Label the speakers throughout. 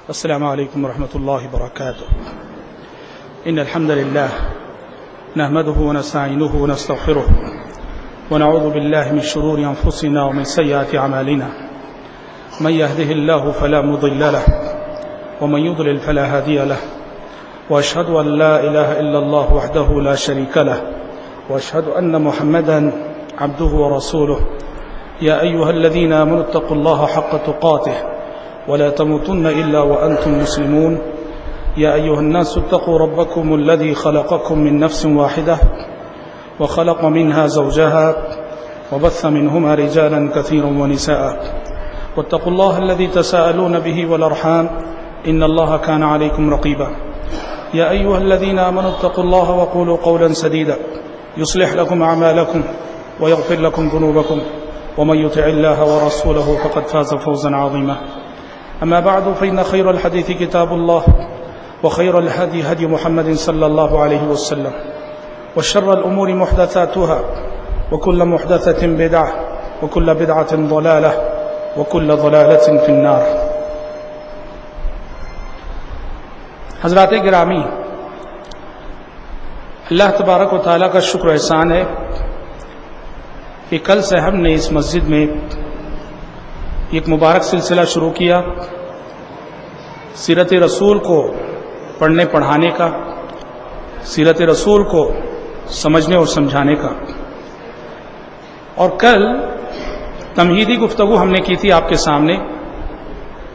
Speaker 1: السلام عليكم ورحمة الله وبركاته. إن الحمد لله نحمده ونستعينه ونستغفره ونعوذ بالله من شرور أنفسنا ومن سيئات أعمالنا. من يهده الله فلا مضل له ومن يضلل فلا هادي له، وأشهد أن لا إله إلا الله وحده لا شريك له، وأشهد أن محمدا عبده ورسوله. يا أيها الذين آمنوا اتقوا الله حق تقاته ولا تموتن إلا وأنتم مسلمون. يا أيها الناس اتقوا ربكم الذي خلقكم من نفس واحدة وخلق منها زوجها وبث منهما رجالا كثيرا ونساء، واتقوا الله الذي تساءلون به والأرحام إن الله كان عليكم رقيبا. يا أيها الذين آمنوا اتقوا الله وقولوا قولا سديدا يصلح لكم أعمالكم ويغفر لكم ذنوبكم، ومن يطع الله ورسوله فقد فاز فوزا عظيما. أما بعد، فإن خير الحديث كتاب الله، وخير الهدي هدي محمد صلى الله عليه وسلم، وشر الأمور محدثاتها، وكل محدثة بدعة، وكل بدعة ضلالة، وكل ضلالة في النار. حضرات گرامی، اللہ تبارک و تعالیٰ کا شکر احسان ہے کہ کل سے ہم نے اس مسجد میں ایک مبارک سلسلہ شروع کیا، سیرت رسول کو پڑھنے پڑھانے کا، سیرت رسول کو سمجھنے اور سمجھانے کا. اور کل تمہیدی گفتگو ہم نے کی تھی آپ کے سامنے،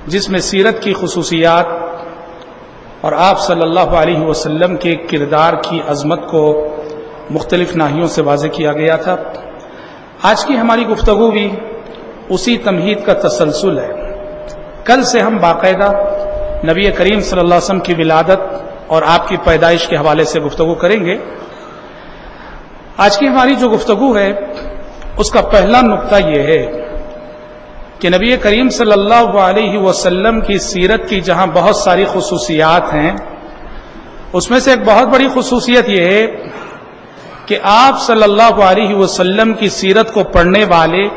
Speaker 1: جس میں سیرت کی خصوصیات اور آپ صلی اللہ علیہ وسلم کے کردار کی عظمت کو مختلف ناحیوں سے واضح کیا گیا تھا. آج کی ہماری گفتگو بھی اسی تمہید کا تسلسل ہے. کل سے ہم باقاعدہ نبی کریم صلی اللہ علیہ وسلم کی ولادت اور آپ کی پیدائش کے حوالے سے گفتگو کریں گے. آج کی ہماری جو گفتگو ہے اس کا پہلا نقطہ یہ ہے کہ نبی کریم صلی اللہ علیہ وسلم کی سیرت کی جہاں بہت ساری خصوصیات ہیں، اس میں سے ایک بہت بڑی خصوصیت یہ ہے کہ آپ صلی اللہ علیہ وسلم کی سیرت کو پڑھنے والے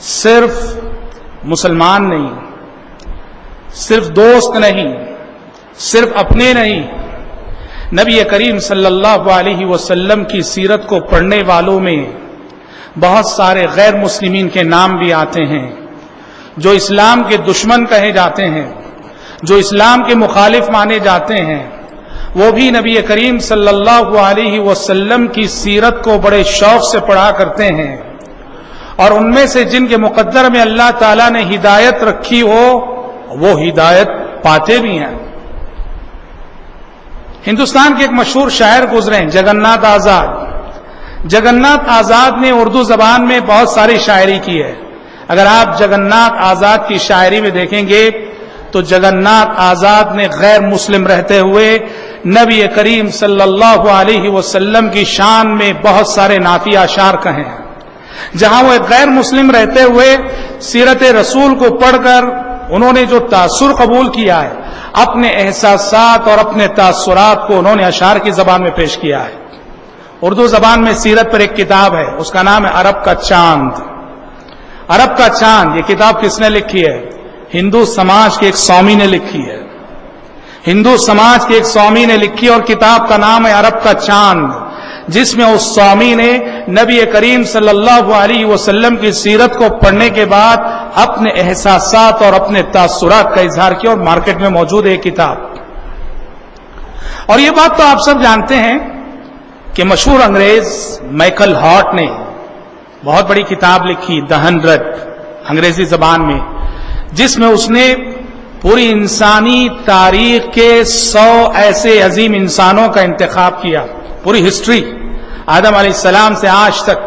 Speaker 1: صرف مسلمان نہیں، صرف دوست نہیں، صرف اپنے نہیں، نبی کریم صلی اللہ علیہ وسلم کی سیرت کو پڑھنے والوں میں بہت سارے غیر مسلمین کے نام بھی آتے ہیں، جو اسلام کے دشمن کہے جاتے ہیں، جو اسلام کے مخالف مانے جاتے ہیں، وہ بھی نبی کریم صلی اللہ علیہ وسلم کی سیرت کو بڑے شوق سے پڑھا کرتے ہیں. اور ان میں سے جن کے مقدر میں اللہ تعالیٰ نے ہدایت رکھی ہو وہ ہدایت پاتے بھی ہیں. ہندوستان کے ایک مشہور شاعر گزرے ہیں، جگناتھ آزاد. جگناتھ آزاد نے اردو زبان میں بہت ساری شاعری کی ہے. اگر آپ جگناتھ آزاد کی شاعری میں دیکھیں گے تو جگناتھ آزاد نے غیر مسلم رہتے ہوئے نبی کریم صلی اللہ علیہ وسلم کی شان میں بہت سارے نعتیہ اشعار کہے ہیں. جہاں وہ ایک غیر مسلم رہتے ہوئے سیرت رسول کو پڑھ کر انہوں نے جو تاثر قبول کیا ہے، اپنے احساسات اور اپنے تاثرات کو انہوں نے اشعار کی زبان میں پیش کیا ہے. اردو زبان میں سیرت پر ایک کتاب ہے، اس کا نام ہے عرب کا چاند. عرب کا چاند، یہ کتاب کس نے لکھی ہے؟ ہندو سماج کے ایک سوامی نے لکھی ہے. ہندو سماج کے ایک سوامی نے لکھی اور کتاب کا نام ہے عرب کا چاند، جس میں اس سوامی نے نبی کریم صلی اللہ علیہ وسلم کی سیرت کو پڑھنے کے بعد اپنے احساسات اور اپنے تاثرات کا اظہار کیا، اور مارکیٹ میں موجود ہے یہ کتاب. اور یہ بات تو آپ سب جانتے ہیں کہ مشہور انگریز مائیکل ہارٹ نے بہت بڑی کتاب لکھی، دی 100 انگریزی زبان میں، جس میں اس نے پوری انسانی تاریخ کے 100 ایسے عظیم انسانوں کا انتخاب کیا، پوری ہسٹری آدم علیہ السلام سے آج تک.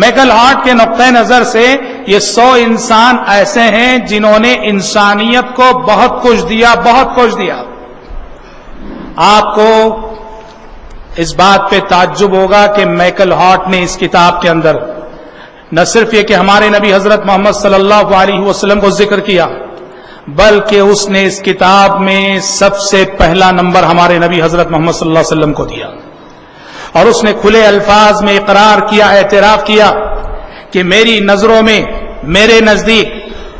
Speaker 1: مائیکل ہارٹ کے نقطۂ نظر سے یہ 100 انسان ایسے ہیں جنہوں نے انسانیت کو بہت کچھ دیا، بہت کچھ دیا. آپ کو اس بات پہ تعجب ہوگا کہ مائیکل ہارٹ نے اس کتاب کے اندر نہ صرف یہ کہ ہمارے نبی حضرت محمد صلی اللہ علیہ وسلم کو ذکر کیا، بلکہ اس نے اس کتاب میں سب سے پہلا نمبر ہمارے نبی حضرت محمد صلی اللہ علیہ وسلم کو دیا. اور اس نے کھلے الفاظ میں اقرار کیا، اعتراف کیا کہ میری نظروں میں، میرے نزدیک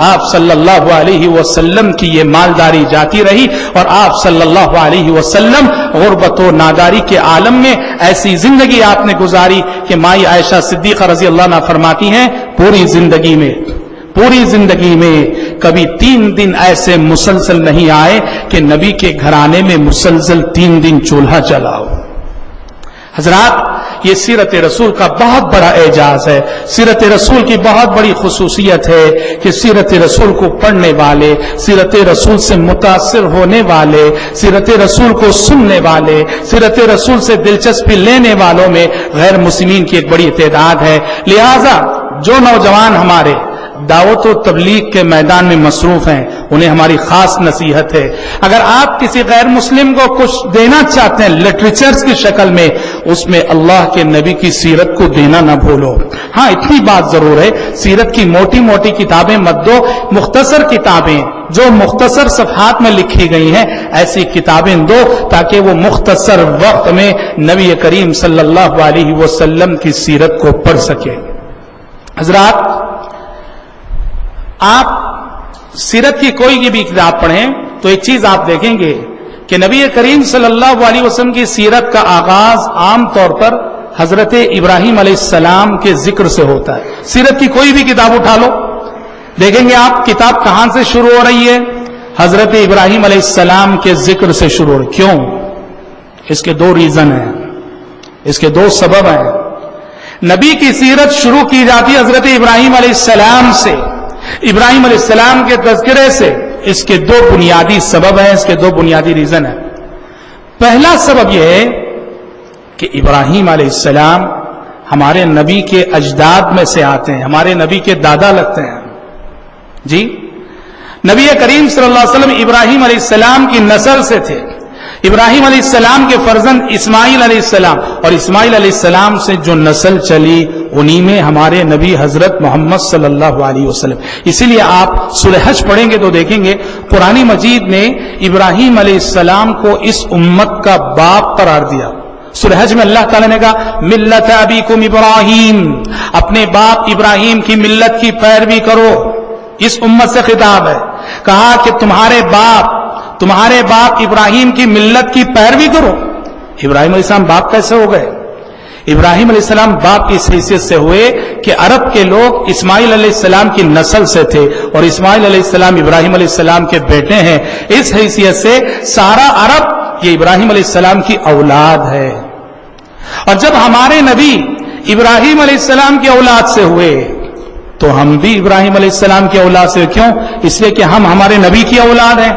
Speaker 1: آپ صلی اللہ علیہ وسلم کی یہ مالداری جاتی رہی اور آپ صلی اللہ علیہ وسلم غربت و ناداری کے عالم میں ایسی زندگی آپ نے گزاری کہ مائی عائشہ صدیقہ رضی اللہ عنہا فرماتی ہیں پوری زندگی میں کبھی 3 دن ایسے مسلسل نہیں آئے کہ نبی کے گھرانے میں مسلسل 3 دن چولہا جلاؤ۔ حضرات، یہ سیرت رسول کا بہت بڑا اعجاز ہے، سیرت رسول کی بہت بڑی خصوصیت ہے کہ سیرت رسول کو پڑھنے والے، سیرت رسول سے متاثر ہونے والے، سیرت رسول کو سننے والے، سیرت رسول سے دلچسپی لینے والوں میں غیر مسلمین کی ایک بڑی تعداد ہے۔ لہذا جو نوجوان ہمارے دعوت و تبلیغ کے میدان میں مصروف ہیں انہیں ہماری خاص نصیحت ہے، اگر آپ کسی غیر مسلم کو کچھ دینا چاہتے ہیں لٹریچرز کی شکل میں، اس میں اللہ کے نبی کی سیرت کو دینا نہ بھولو۔ ہاں اتنی بات ضرور ہے، سیرت کی موٹی موٹی کتابیں مت دو، مختصر کتابیں جو مختصر صفحات میں لکھی گئی ہیں ایسی کتابیں دو تاکہ وہ مختصر وقت میں نبی کریم صلی اللہ علیہ وسلم کی سیرت کو پڑھ سکے۔ حضرات، آپ سیرت کی کوئی بھی کتاب پڑھیں تو ایک چیز آپ دیکھیں گے کہ نبی کریم صلی اللہ علیہ وسلم کی سیرت کا آغاز عام طور پر حضرت ابراہیم علیہ السلام کے ذکر سے ہوتا ہے۔ سیرت کی کوئی بھی کتاب اٹھا لو، دیکھیں گے آپ کتاب کہاں سے شروع ہو رہی ہے؟ حضرت ابراہیم علیہ السلام کے ذکر سے شروع ہو رہی ہے۔ کیوں؟ اس کے 2 ریزن ہیں، اس کے 2 سبب ہیں۔ نبی کی سیرت شروع کی جاتی ہے حضرت ابراہیم علیہ السلام سے، ابراہیم علیہ السلام کے تذکرے سے۔ اس کے 2 بنیادی سبب ہیں، اس کے 2 بنیادی ریزن ہیں۔ پہلا سبب یہ ہے کہ ابراہیم علیہ السلام ہمارے نبی کے اجداد میں سے آتے ہیں، ہمارے نبی کے دادا لگتے ہیں۔ جی، نبی کریم صلی اللہ علیہ وسلم ابراہیم علیہ السلام کی نسل سے تھے۔ ابراہیم علیہ السلام کے فرزند اسماعیل علیہ السلام، اور اسماعیل علیہ السلام سے جو نسل چلی انہی میں ہمارے نبی حضرت محمد صلی اللہ علیہ وسلم۔ اسی لیے آپ سورہ حج پڑھیں گے تو دیکھیں گے قرآن مجید نے ابراہیم علیہ السلام کو اس امت کا باپ قرار دیا۔ سورہ حج میں اللہ تعالیٰ نے کہا ملت ابیکم ابراہیم، اپنے باپ ابراہیم کی ملت کی پیروی کرو۔ اس امت سے خطاب ہے، کہا کہ تمہارے باپ ابراہیم کی ملت کی پیروی کرو۔ ابراہیم علیہ السلام باپ کیسے ہو گئے؟ ابراہیم علیہ السلام باپ کی اس حیثیت سے ہوئے کہ عرب کے لوگ اسماعیل علیہ السلام کی نسل سے تھے، اور اسماعیل علیہ السلام ابراہیم علیہ السلام کے بیٹے ہیں۔ اس حیثیت سے سارا عرب یہ ابراہیم علیہ السلام کی اولاد ہے۔ اور جب ہمارے نبی ابراہیم علیہ السلام کی اولاد سے ہوئے تو ہم بھی ابراہیم علیہ السلام کی اولاد سے۔ کیوں؟ اس لیے کہ ہم ہمارے نبی کی اولاد ہیں۔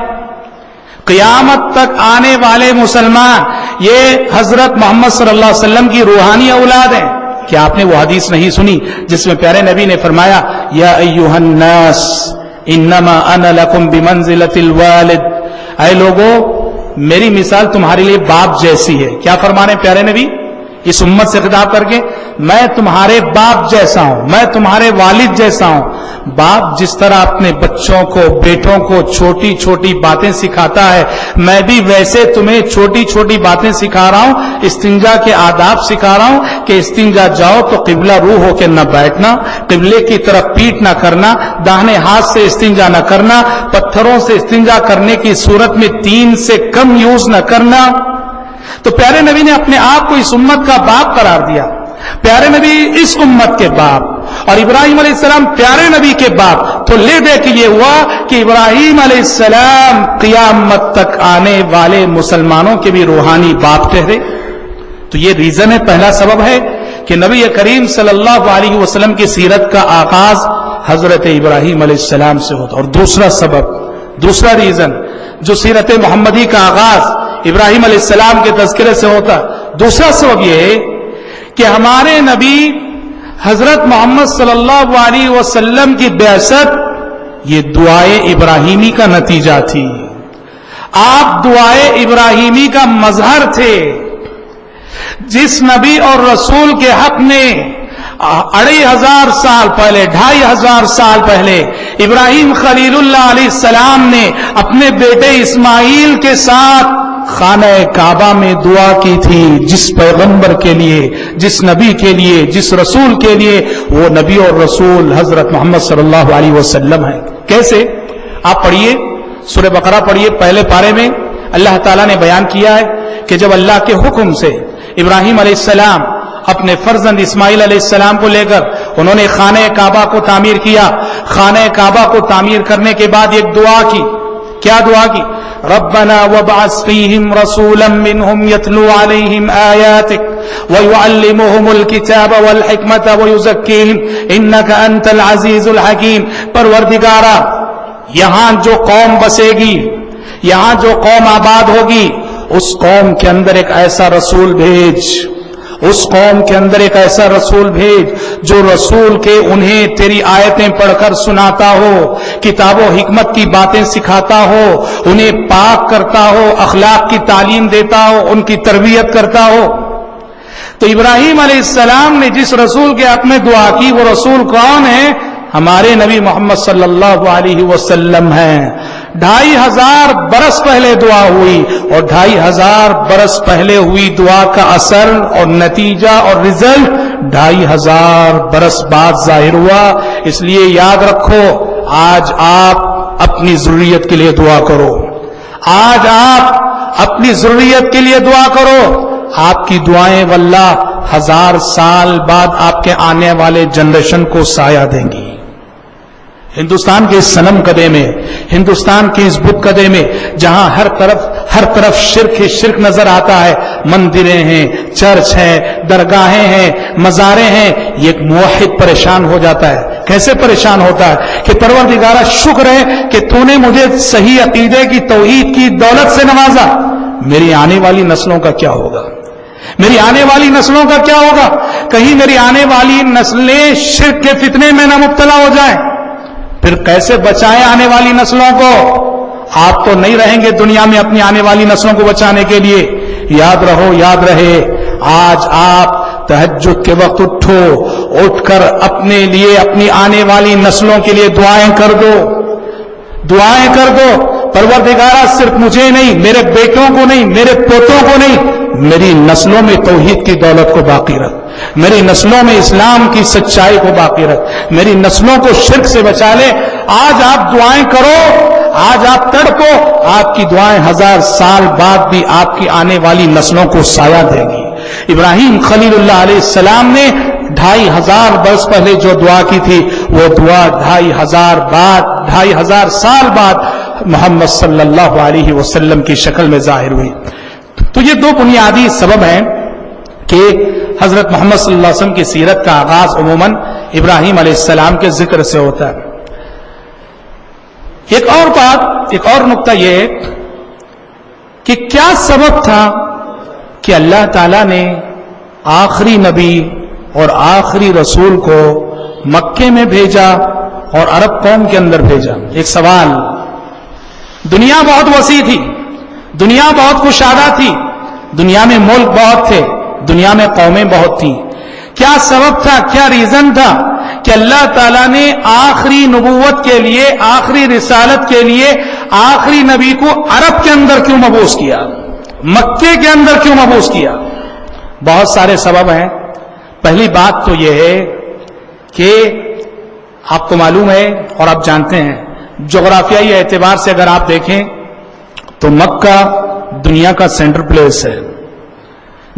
Speaker 1: قیامت تک آنے والے مسلمان یہ حضرت محمد صلی اللہ علیہ وسلم کی روحانی اولاد ہیں۔ کیا آپ نے وہ حدیث نہیں سنی جس میں پیارے نبی نے فرمایا یا ایھا الناس انما انا لکم بمنزلۃ الوالد، اے لوگو میری مثال تمہارے لیے باپ جیسی ہے۔ کیا فرما رہے ہیں پیارے نبی اس امت سے خطاب کر کے؟ میں تمہارے باپ جیسا ہوں، میں تمہارے والد جیسا ہوں۔ باپ جس طرح اپنے بچوں کو، بیٹوں کو چھوٹی چھوٹی باتیں سکھاتا ہے، میں بھی ویسے تمہیں چھوٹی چھوٹی باتیں سکھا رہا ہوں۔ استنجا کے آداب سکھا رہا ہوں کہ استنجا جاؤ تو قبلہ روح ہو کے نہ بیٹھنا، قبلے کی طرف پیٹ نہ کرنا، داہنے ہاتھ سے استنجا نہ کرنا، پتھروں سے استنجا کرنے کی صورت میں 3 سے کم یوز نہ کرنا۔ تو پیارے نبی نے اپنے آپ کو اس امت کا باپ قرار دیا۔ پیارے نبی اس امت کے باپ اور ابراہیم علیہ السلام پیارے نبی کے باپ، تو لے دے کہ یہ ہوا کہ ابراہیم علیہ السلام قیامت تک آنے والے مسلمانوں کے بھی روحانی باپ ٹھہرے۔ تو یہ ریزن ہے، پہلا سبب ہے کہ نبی کریم صلی اللہ علیہ وسلم کی سیرت کا آغاز حضرت ابراہیم علیہ السلام سے ہوتا۔ اور دوسرا سبب، دوسرا ریزن جو سیرت محمدی کا آغاز ابراہیم علیہ السلام کے تذکرے سے ہوتا، دوسرا سبب یہ ہے کہ ہمارے نبی حضرت محمد صلی اللہ علیہ وسلم کی بعثت یہ دعائے ابراہیمی کا نتیجہ تھی۔ آپ دعائے ابراہیمی کا مظہر تھے۔ جس نبی اور رسول کے حق میں 2500 سال پہلے، 2500 سال پہلے ابراہیم خلیل اللہ علیہ السلام نے اپنے بیٹے اسماعیل کے ساتھ خانہ کعبہ میں دعا کی تھی جس پیغمبر کے لیے، جس نبی کے لیے، جس رسول کے لیے، وہ نبی اور رسول حضرت محمد صلی اللہ علیہ وسلم ہیں۔ کیسے؟ آپ پڑھیے سورہ بقرہ پڑھیے، پہلے پارے میں اللہ تعالیٰ نے بیان کیا ہے کہ جب اللہ کے حکم سے ابراہیم علیہ السلام اپنے فرزند اسماعیل علیہ السلام کو لے کر انہوں نے خانہ کعبہ کو تعمیر کیا، خانہ کعبہ کو تعمیر کرنے کے بعد ایک دعا کی۔ کیا دعا کی؟ ربنا وابعث فیہم رسولا منہم یتلو علیہم آیاتک ویعلمہم الکتاب والحکمت ویزکیہم انک انت العزیز الحکیم۔ پروردگارا، یہاں جو قوم بسے گی، یہاں جو قوم آباد ہوگی، اس قوم کے اندر ایک ایسا رسول بھیج، اس قوم کے اندر ایک ایسا رسول بھیج جو رسول کے انہیں تیری آیتیں پڑھ کر سناتا ہو، کتاب و حکمت کی باتیں سکھاتا ہو، انہیں پاک کرتا ہو، اخلاق کی تعلیم دیتا ہو، ان کی تربیت کرتا ہو۔ تو ابراہیم علیہ السلام نے جس رسول کے حق میں دعا کی، وہ رسول کون ہے؟ ہمارے نبی محمد صلی اللہ علیہ وسلم ہیں۔ 2500 برس پہلے دعا ہوئی، اور 2500 برس پہلے ہوئی دعا کا اثر اور نتیجہ اور رزلٹ 2500 برس بعد ظاہر ہوا۔ اس لیے یاد رکھو، آج آپ اپنی ضروریت کے لیے دعا کرو، آج آپ اپنی ضروریت کے لیے دعا کرو۔ آپ کی دعائیں واللہ 1000 سال بعد آپ کے آنے والے جنریشن کو سایہ دیں گی۔ ہندوستان کے اس صنم کدے میں، ہندوستان کے اس بت کدے میں، جہاں ہر طرف شرک ہی شرک نظر آتا ہے، مندریں ہیں، چرچ ہیں، درگاہیں ہیں، مزاریں ہیں، یہ ایک موحد پریشان ہو جاتا ہے۔ کیسے پریشان ہوتا ہے کہ پروردگارا شکر ہے کہ تو نے مجھے صحیح عقیدے کی، توحید کی دولت سے نوازا، میری آنے والی نسلوں کا کیا ہوگا؟ میری آنے والی نسلوں کا کیا ہوگا؟ کہیں میری آنے والی نسلیں شرک کے فتنے میں نہ مبتلا ہو جائیں۔ پھر کیسے بچائیں آنے والی نسلوں کو؟ آپ تو نہیں رہیں گے دنیا میں اپنی آنے والی نسلوں کو بچانے کے لیے۔ یاد رہے، آج آپ تہجد کے وقت اٹھ کر اپنے لیے، اپنی آنے والی نسلوں کے لیے دعائیں کر دو، دعائیں کر دو۔ پروردگارا، صرف مجھے نہیں، میرے بیٹوں کو نہیں، میرے پوتوں کو نہیں، میری نسلوں میں توحید کی دولت کو باقی رکھ، میری نسلوں میں اسلام کی سچائی کو باقی رکھ، میری نسلوں کو شرک سے بچا لے۔ آج آپ دعائیں کرو، آج آپ تڑپو، آپ کی دعائیں 1000 سال بعد بھی آپ کی آنے والی نسلوں کو سایہ دیں گی۔ ابراہیم خلیل اللہ علیہ السلام نے 2500 برس پہلے جو دعا کی تھی، وہ دعا 2500 سال بعد محمد صلی اللہ علیہ وسلم کی شکل میں ظاہر ہوئی۔ تو یہ دو بنیادی سبب ہیں کہ حضرت محمد صلی اللہ علیہ وسلم کی سیرت کا آغاز عموماً ابراہیم علیہ السلام کے ذکر سے ہوتا ہے۔ ایک اور بات، ایک اور نقطہ یہ ہے کہ کیا سبب تھا کہ اللہ تعالیٰ نے آخری نبی اور آخری رسول کو مکے میں بھیجا اور عرب قوم کے اندر بھیجا؟ ایک سوال۔ دنیا بہت وسیع تھی، دنیا بہت کشادہ تھی، دنیا میں ملک بہت تھے، دنیا میں قومیں بہت تھیں۔ کیا سبب تھا، کیا ریزن تھا کہ اللہ تعالیٰ نے آخری نبوت کے لیے، آخری رسالت کے لیے آخری نبی کو عرب کے اندر کیوں مبعوث کیا، مکے کے اندر کیوں مبعوث کیا؟ بہت سارے سبب ہیں۔ پہلی بات تو یہ ہے کہ آپ کو معلوم ہے اور آپ جانتے ہیں، جغرافیائی اعتبار سے اگر آپ دیکھیں تو مکہ دنیا کا سینٹر پلیس ہے۔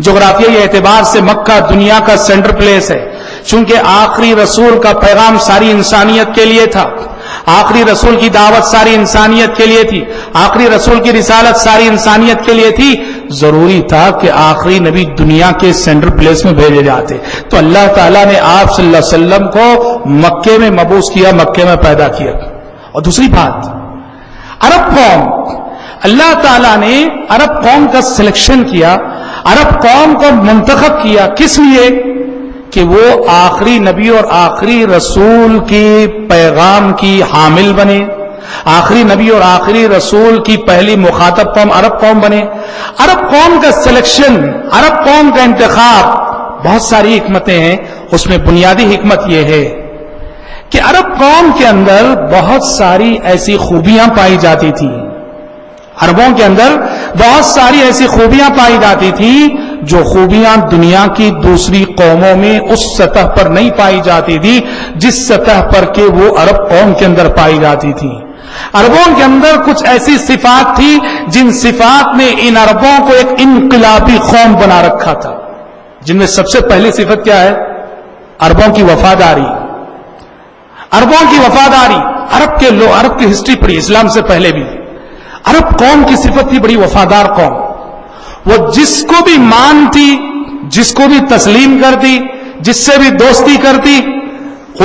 Speaker 1: جغرافیائی اعتبار سے مکہ دنیا کا سینٹر پلیس ہے، چونکہ آخری رسول کا پیغام ساری انسانیت کے لیے تھا، آخری رسول کی دعوت ساری انسانیت کے لیے تھی، آخری رسول کی رسالت ساری انسانیت کے لیے تھی۔ ضروری تھا کہ آخری نبی دنیا کے سینٹر پلیس میں بھیجے جاتے، تو اللہ تعالیٰ نے آپ صلی اللہ علیہ وسلم کو مکے میں مبعوث کیا، مکے میں پیدا کیا۔ اور دوسری بات، عرب قوم، اللہ تعالیٰ نے عرب قوم کا سلیکشن کیا، عرب قوم کو منتخب کیا، کس لیے؟ کہ وہ آخری نبی اور آخری رسول کی پیغام کی حامل بنے، آخری نبی اور آخری رسول کی پہلی مخاطب قوم عرب قوم بنے۔ عرب قوم کا سلیکشن، عرب قوم کا انتخاب، بہت ساری حکمتیں ہیں، اس میں بنیادی حکمت یہ ہے کہ عرب قوم کے اندر بہت ساری ایسی خوبیاں پائی جاتی تھیں، عربوں کے اندر بہت ساری ایسی خوبیاں پائی جاتی تھیں جو خوبیاں دنیا کی دوسری قوموں میں اس سطح پر نہیں پائی جاتی تھی جس سطح پر کہ وہ عرب قوم کے اندر پائی جاتی تھی. عربوں کے اندر کچھ ایسی صفات تھی جن صفات نے ان عربوں کو ایک انقلابی قوم بنا رکھا تھا، جن میں سب سے پہلی صفت کیا ہے؟ عربوں کی وفاداری. عربوں کی وفاداری. عرب کی ہسٹری پڑھی اسلام سے پہلے بھی. عرب قوم کی صفت تھی بڑی وفادار قوم. وہ جس کو بھی مانتی، جس کو بھی تسلیم کرتی، جس سے بھی دوستی کرتی،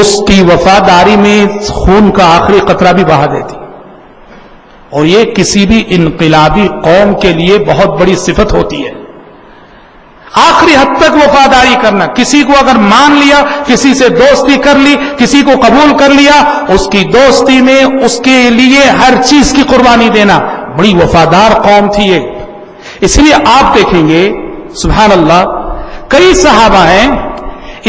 Speaker 1: اس کی وفاداری میں خون کا آخری قطرہ بھی بہا دیتی. اور یہ کسی بھی انقلابی قوم کے لیے بہت بڑی صفت ہوتی ہے، آخری حد تک وفاداری کرنا. کسی کو اگر مان لیا، کسی سے دوستی کر لی، کسی کو قبول کر لیا، اس کی دوستی میں اس کے لیے ہر چیز کی قربانی دینا. بڑی وفادار قوم تھی یہ. اس لیے آپ دیکھیں گے سبحان اللہ، کئی صحابہ ہیں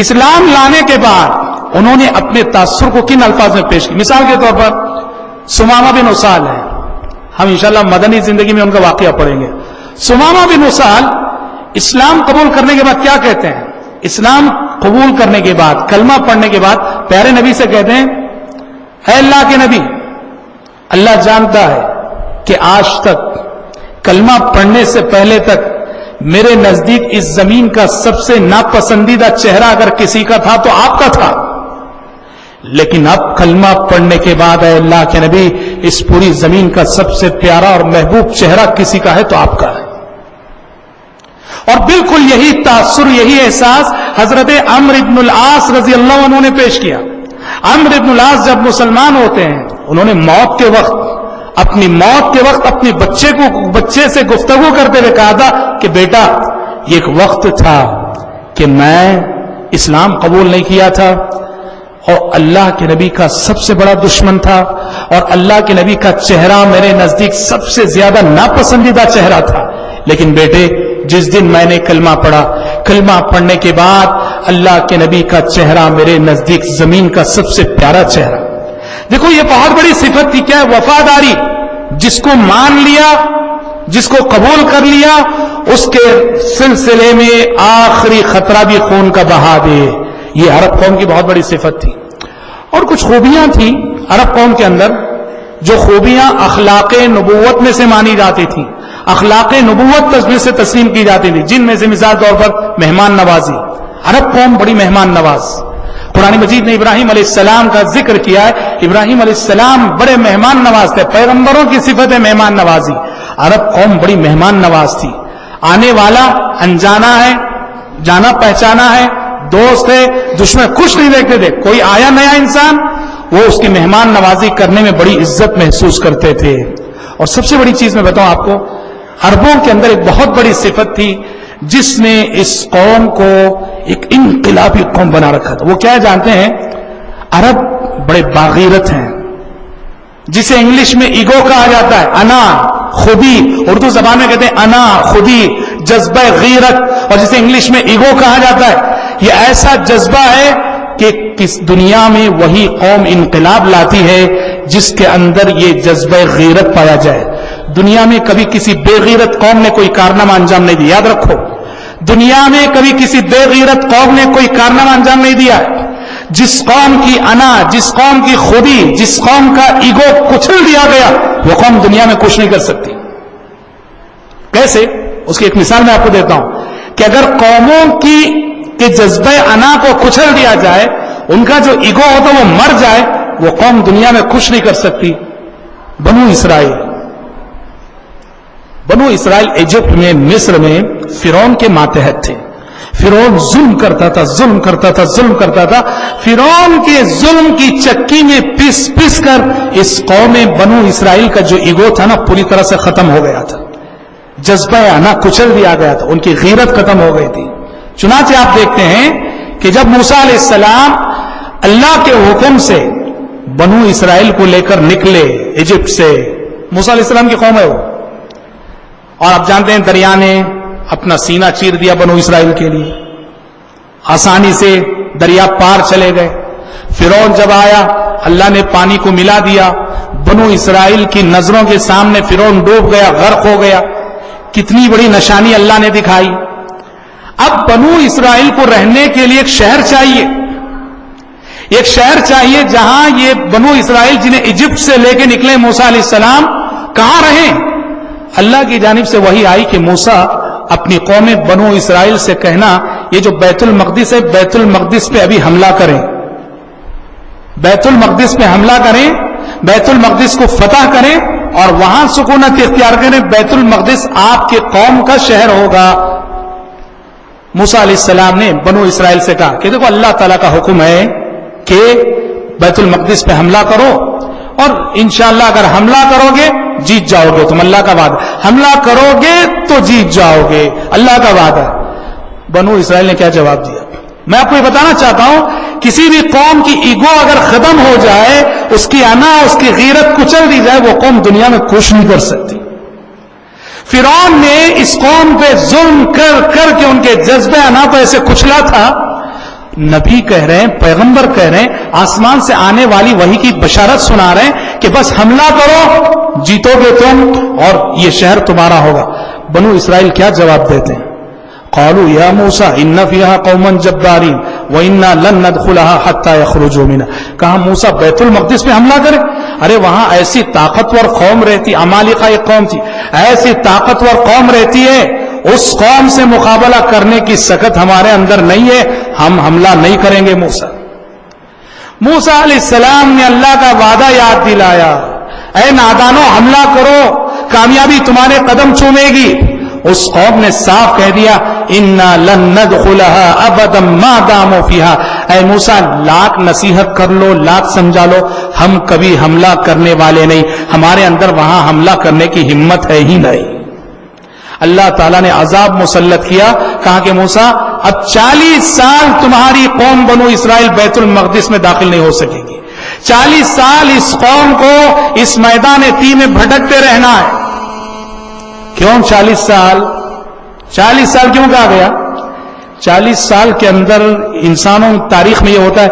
Speaker 1: اسلام لانے کے بعد انہوں نے اپنے تاثر کو کن الفاظ میں پیش کی. مثال کے طور پر سمامہ بن اسال ہے، ہم انشاءاللہ مدنی زندگی میں ان کا واقعہ پڑھیں گے. سمامہ بن اسال اسلام قبول کرنے کے بعد کیا کہتے ہیں؟ اسلام قبول کرنے کے بعد، کلمہ پڑھنے کے بعد پیارے نبی سے کہتے ہیں اے اللہ کے نبی، اللہ جانتا ہے کہ آج تک کلمہ پڑھنے سے پہلے تک میرے نزدیک اس زمین کا سب سے ناپسندیدہ چہرہ اگر کسی کا تھا تو آپ کا تھا، لیکن اب کلمہ پڑھنے کے بعد اے اللہ کے نبی اس پوری زمین کا سب سے پیارا اور محبوب چہرہ کسی کا ہے تو آپ کا ہے. اور بالکل یہی تاثر، یہی احساس حضرت عمرو بن العاص رضی اللہ عنہ نے پیش کیا. عمرو بن العاص جب مسلمان ہوتے ہیں، انہوں نے موت کے وقت اپنے بچے سے گفتگو کرتے ہوئے کہا تھا کہ بیٹا یہ ایک وقت تھا کہ میں اسلام قبول نہیں کیا تھا اور اللہ کے نبی کا سب سے بڑا دشمن تھا اور اللہ کے نبی کا چہرہ میرے نزدیک سب سے زیادہ ناپسندیدہ چہرہ تھا، لیکن بیٹے جس دن میں نے کلمہ پڑھا، کلمہ پڑھنے کے بعد اللہ کے نبی کا چہرہ میرے نزدیک زمین کا سب سے پیارا چہرہ. دیکھو یہ بہت بڑی صفت تھی، کیا ہے؟ وفاداری. جس کو مان لیا، جس کو قبول کر لیا، اس کے سلسلے میں آخری خطرہ بھی خون کا بہا دے. یہ عرب قوم کی بہت بڑی صفت تھی. اور کچھ خوبیاں تھیں عرب قوم کے اندر، جو خوبیاں اخلاق نبوت میں سے مانی جاتی تھیں، اخلاق نبوت میں سے تسلیم کی جاتی تھی، جن میں سے مثال طور پر مہمان نوازی. عرب قوم بڑی مہمان نواز. قرآن مجید نے ابراہیم علیہ السلام کا ذکر کیا ہے. ابراہیم علیہ السلام بڑے مہمان نواز تھے، پیغمبروں کی صفت ہے مہمان نوازی. عرب قوم بڑی مہمان نواز تھی. آنے والا انجانا ہے، جانا پہچانا ہے، دوست ہے، دشمن کچھ نہیں دیکھتے تھے. کوئی آیا نیا انسان، وہ اس کی مہمان نوازی کرنے میں بڑی عزت محسوس کرتے تھے. اور سب سے بڑی چیز میں بتاؤں آپ کو، عربوں کے اندر ایک بہت بڑی صفت تھی جس نے اس قوم کو ایک انقلابی قوم بنا رکھا تھا. وہ کیا جانتے ہیں؟ عرب بڑے باغیرت ہیں، جسے انگلش میں ایگو کہا جاتا ہے، انا، خودی. اردو زبان میں کہتے ہیں انا، خودی، جذبہ غیرت. اور جسے انگلش میں ایگو کہا جاتا ہے، یہ ایسا جذبہ ہے کہ کس دنیا میں وہی قوم انقلاب لاتی ہے جس کے اندر یہ جذبہ غیرت پایا جائے. دنیا میں کبھی کسی بے غیرت قوم نے کوئی کارنامہ انجام نہیں دیا. یاد رکھو، دنیا میں کبھی کسی بے غیرت قوم نے کوئی کارنامہ انجام نہیں دیا. جس قوم کی انا، جس قوم کی خودی، جس قوم کا ایگو کچل دیا گیا، وہ قوم دنیا میں کچھ نہیں کر سکتی. کیسے؟ اس کی ایک مثال میں آپ کو دیتا ہوں کہ اگر قوموں کے جذبہ انا کو کچل دیا جائے، ان کا جو ایگو ہوتا وہ مر جائے، وہ قوم دنیا میں کچھ نہیں کر سکتی. بنو اسرائیل ایجپٹ میں، مصر میں فرعون کے ماتحت تھے. فرعون ظلم کرتا تھا. فرعون کے ظلم کی چکی میں پس کر اس قوم بنو اسرائیل کا جو ایگو تھا نا پوری طرح سے ختم ہو گیا تھا. جذبہ انا کچل دیا گیا تھا، ان کی غیرت ختم ہو گئی تھی. چنانچہ آپ دیکھتے ہیں کہ جب موسیٰ علیہ السلام اللہ کے حکم سے بنو اسرائیل کو لے کر نکلے ایجپٹ سے، موسیٰ علیہ السلام کی قوم ہے وہ، اور آپ جانتے ہیں دریا نے اپنا سینہ چیر دیا بنو اسرائیل کے لیے، آسانی سے دریا پار چلے گئے. فرعون جب آیا، اللہ نے پانی کو ملا دیا، بنو اسرائیل کی نظروں کے سامنے فرعون ڈوب گیا، غرق ہو گیا. کتنی بڑی نشانی اللہ نے دکھائی. اب بنو اسرائیل کو رہنے کے لیے ایک شہر چاہیے, ایک شہر چاہیے جہاں یہ بنو اسرائیل جنہیں ایجپٹ سے لے کے نکلے موسیٰ علیہ السلام کہاں رہیں. اللہ کی جانب سے وحی آئی کہ موسیٰ اپنی قوم بنو اسرائیل سے کہنا یہ جو بیت المقدس ہے بیت المقدس پہ ابھی حملہ کریں, بیت المقدس پہ حملہ کریں, بیت المقدس کو فتح کریں اور وہاں سکونت اختیار کریں. بیت المقدس آپ کے قوم کا شہر ہوگا. موسیٰ علیہ السلام نے بنو اسرائیل سے کہا کہ دیکھو اللہ تعالیٰ کا حکم ہے کہ بیت المقدس پہ حملہ کرو اور انشاءاللہ اگر حملہ کرو گے جیت جاؤ گے, تم اللہ کا وعدہ, حملہ کرو گے تو جیت جاؤ گے, اللہ کا وعدہ. بنو اسرائیل نے کیا جواب دیا؟ میں آپ کو یہ بتانا چاہتا ہوں کسی بھی قوم کی ایگو اگر ختم ہو جائے, اس کی انا, اس کی غیرت کچل دی جائے, وہ قوم دنیا میں کچھ نہیں کر سکتی. فرعون نے اس قوم پہ ظلم کر کر کے ان کے جذبہ انا کو ایسے کچلا تھا. نبی کہہ رہے ہیں, پیغمبر کہہ رہے ہیں, آسمان سے آنے والی وحی کی بشارت سنا رہے ہیں کہ بس حملہ کرو جیتو گے تم اور یہ شہر تمہارا ہوگا. بنو اسرائیل کیا جواب دیتے ہیں؟ قالوا یا موسیٰ ان فیہا قوما جبارین وَإِنَّا لَن نَدْخُلَهَا حَتَّى يَخْرُجُوا مِنْهَا. کہا موسیٰ بیت المقدس پہ حملہ کرے؟ ارے وہاں ایسی طاقتور قوم رہتی, عمالقہ ایک قوم تھی, ایسی طاقتور قوم رہتی ہے, اس قوم سے مقابلہ کرنے کی سکت ہمارے اندر نہیں ہے, ہم حملہ نہیں کریں گے. موسیٰ علیہ السلام نے اللہ کا وعدہ یاد دلایا, اے نادانو حملہ کرو, کامیابی تمہارے قدم چومے گی. اس قوم نے صاف کہہ دیا انا لن ندخلها ابدا ما داموا فيها. اے موسیٰ لاکھ نصیحت کر لو, لاکھ سمجھا لو, ہم کبھی حملہ کرنے والے نہیں, ہمارے اندر وہاں حملہ کرنے کی ہمت ہے ہی نہیں. اللہ تعالیٰ نے عذاب مسلط کیا, کہا کہ موسیٰ اب 40 سال تمہاری قوم بنو اسرائیل بیت المقدس میں داخل نہیں ہو سکے گی. 40 سال اس قوم کو اس میدان تی میں بھٹکتے رہنا ہے. کیوں 40 سال؟ 40 سال کیوں کہا گیا؟ 40 سال کے اندر انسانوں تاریخ میں یہ ہوتا ہے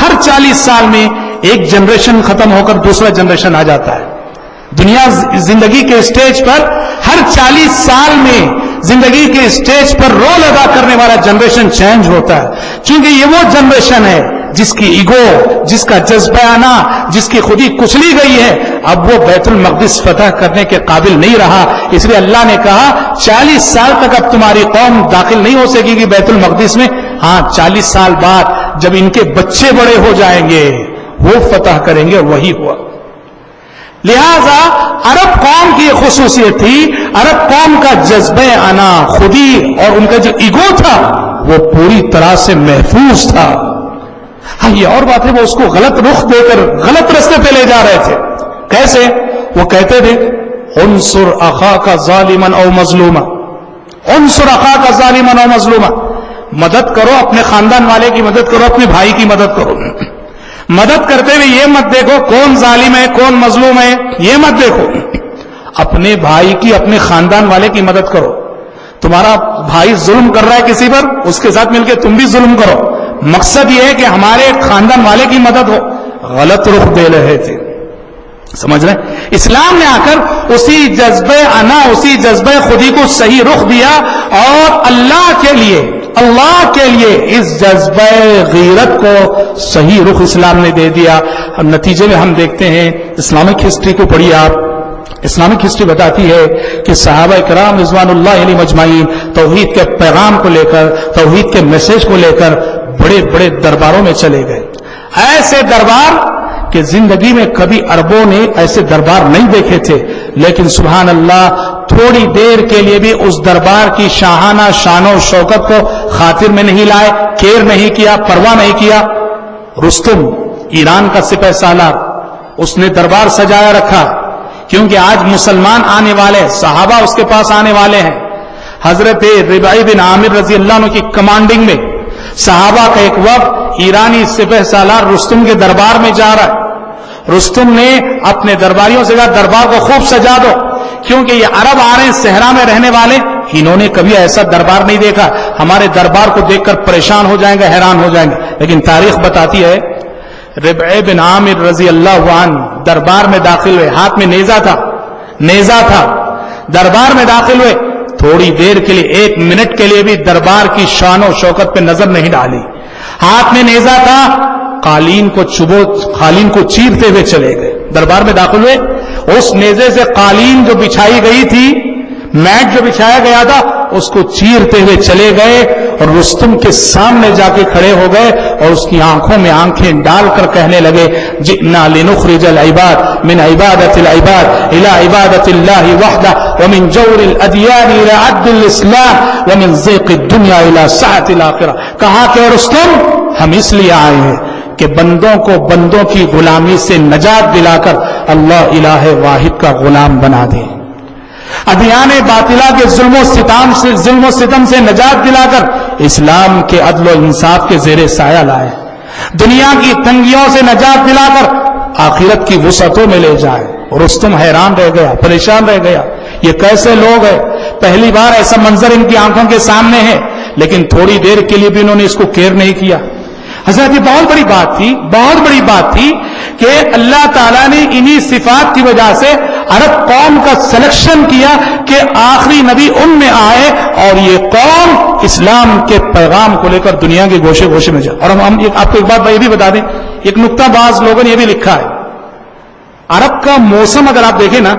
Speaker 1: ہر 40 سال میں ایک جنریشن ختم ہو کر دوسرا جنریشن آ جاتا ہے. دنیا زندگی کے اسٹیج پر ہر 40 سال میں زندگی کے اسٹیج پر رول ادا کرنے والا جنریشن چینج ہوتا ہے, چونکہ یہ وہ جنریشن ہے جس کی ایگو, جس کا جذبہ آنا, جس کی خودی کچلی گئی ہے, اب وہ بیت المقدس فتح کرنے کے قابل نہیں رہا. اس لیے اللہ نے کہا 40 سال تک اب تمہاری قوم داخل نہیں ہو سکے گی بیت المقدس میں. ہاں 40 سال بعد جب ان کے بچے بڑے ہو جائیں گے وہ فتح کریں گے. وہی ہوا. لہذا عرب قوم کی یہ خصوصیت تھی, عرب قوم کا جذبہ آنا, خودی اور ان کا جو ایگو تھا وہ پوری طرح سے محفوظ تھا. ہاں یہ اور بات ہے وہ اس کو غلط رخ دے کر غلط رستے پہ لے جا رہے تھے. کیسے؟ وہ کہتے تھے انصر اخاک ظالما او مظلوما, انصر اخاک ظالما او مظلوما, مدد کرو اپنے خاندان والے کی مدد کرو, اپنے بھائی کی مدد کرو. مدد کرتے ہوئے یہ مت دیکھو کون ظالم ہے کون مظلوم ہے, یہ مت دیکھو, اپنے بھائی کی اپنے خاندان والے کی مدد کرو. تمہارا بھائی ظلم کر رہا ہے کسی پر, اس کے ساتھ مل کے تم بھی ظلم کرو. مقصد یہ ہے کہ ہمارے خاندان والے کی مدد ہو. غلط رخ دے رہے تھے. سمجھ رہے؟ اسلام نے آ کر اسی جذبہ انا, اسی جذبہ خودی کو صحیح رخ دیا اور اللہ کے لیے اس جذبہ غیرت کو صحیح رخ اسلام نے دے دیا. نتیجے میں ہم دیکھتے ہیں, اسلامک ہسٹری کو پڑھیے آپ. اسلامک ہسٹری بتاتی ہے کہ صحابہ کرام رضوان اللہ علیہم اجمعین توحید کے پیغام کو لے کر, توحید کے میسج کو لے کر بڑے بڑے درباروں میں چلے گئے. ایسے دربار کہ زندگی میں کبھی عربوں نے ایسے دربار نہیں دیکھے تھے, لیکن سبحان اللہ تھوڑی دیر کے لیے بھی اس دربار کی شاہانہ شان و شوکت کو خاطر میں نہیں لائے, کیر نہیں کیا, پرواہ نہیں کیا. رستم ایران کا سپہ سالار, اس نے دربار سجایا رکھا, کیونکہ آج مسلمان آنے والے, صحابہ اس کے پاس آنے والے ہیں. حضرت ربعی بن عامر رضی اللہ عنہ کی کمانڈنگ میں صحابہ کا ایک وقت ایرانی سپہ سالار رستم کے دربار میں جا رہا ہے. رستم نے اپنے درباریوں سے کہا دربار کو خوب سجا دو, کیونکہ یہ عرب آ رہے ہیں صحرا میں رہنے والے, انہوں نے کبھی ایسا دربار نہیں دیکھا, ہمارے دربار کو دیکھ کر پریشان ہو جائیں گے, حیران ہو جائیں گے. لیکن تاریخ بتاتی ہے ربعی بن عامر رضی اللہ عنہ دربار میں داخل ہوئے, ہاتھ میں نیزہ تھا. دربار میں داخل ہوئے, تھوڑی دیر کے لیے, 1 منٹ کے لیے بھی دربار کی شان و شوکت پہ نظر نہیں ڈالی. ہاتھ میں نیزہ تھا, قالین کو چیرتے ہوئے چلے گئے. دربار میں داخل ہوئے, اس نیزے سے قالین جو بچھائی گئی تھی, میٹ جو بچھایا گیا تھا, اس کو چیرتے ہوئے چلے گئے اور رستم کے سامنے جا کے کھڑے ہو گئے اور اس کی آنکھوں میں آنکھیں ڈال کر کہنے لگے, جئنا لنخرج العباد من عبادت العباد الى عبادت اللہ وحدہ ومن جور الادیان الى عدل الاسلام ومن ضیق الدنیا الى سعت الاخرہ. کہا کہ رستم, ہم اس لیے آئے ہیں کہ بندوں کو بندوں کی غلامی سے نجات دلا کر اللہ الہ واحد کا غلام بنا دیں, ادیان باطلہ کے ظلم و ستم سے نجات دلا کر اسلام کے عدل و انصاف کے زیر سایہ لائے, دنیا کی تنگیوں سے نجات دلا کر آخرت کی وسعتوں میں لے جائے. رستم حیران رہ گیا, پریشان رہ گیا, یہ کیسے لوگ ہیں, پہلی بار ایسا منظر ان کی آنکھوں کے سامنے ہے. لیکن تھوڑی دیر کے لیے بھی انہوں نے اس کو کیئر نہیں کیا. حضرت یہ بہت بڑی بات تھی کہ اللہ تعالیٰ نے انہی صفات کی وجہ سے عرب قوم کا سلیکشن کیا کہ آخری نبی ان میں آئے اور یہ قوم اسلام کے پیغام کو لے کر دنیا کے گوشے گوشے میں جائے. اور ہم آپ کو ایک بات یہ بھی بتا دیں, ایک نقطہ باز لوگوں نے یہ بھی لکھا ہے, عرب کا موسم اگر آپ دیکھیں نا,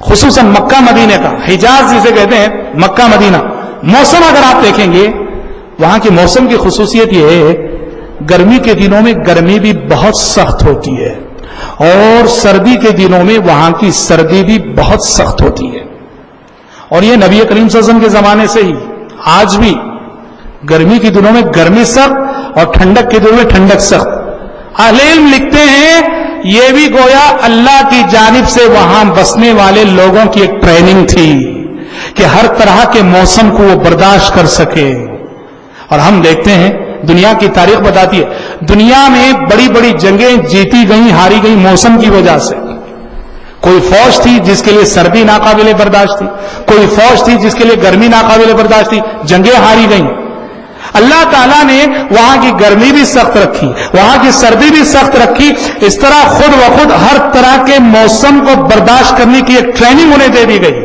Speaker 1: خصوصاً مکہ مدینہ کا, حجاز جسے کہتے ہیں مکہ مدینہ, موسم اگر آپ دیکھیں گے وہاں کے موسم کی خصوصیت یہ ہے, گرمی کے دنوں میں گرمی بھی بہت سخت ہوتی ہے اور سردی کے دنوں میں وہاں کی سردی بھی بہت سخت ہوتی ہے. اور یہ نبی کریم صلی اللہ علیہ وسلم کے زمانے سے ہی آج بھی گرمی کے دنوں میں گرمی سخت اور ٹھنڈک کے دنوں میں ٹھنڈک سخت. اہل علم لکھتے ہیں یہ بھی گویا اللہ کی جانب سے وہاں بسنے والے لوگوں کی ایک ٹریننگ تھی کہ ہر طرح کے موسم کو وہ برداشت کر سکے. اور ہم دیکھتے ہیں دنیا کی تاریخ بتاتی ہے, دنیا میں بڑی بڑی جنگیں جیتی گئیں, ہاری گئیں موسم کی وجہ سے. کوئی فوج تھی جس کے لیے سردی ناقابل برداشت تھی, کوئی فوج تھی جس کے لیے گرمی ناقابل برداشت تھی, جنگیں ہاری گئیں. اللہ تعالیٰ نے وہاں کی گرمی بھی سخت رکھی, وہاں کی سردی بھی سخت رکھی. اس طرح خود بخود ہر طرح کے موسم کو برداشت کرنے کی ایک ٹریننگ انہیں دے دی گئی.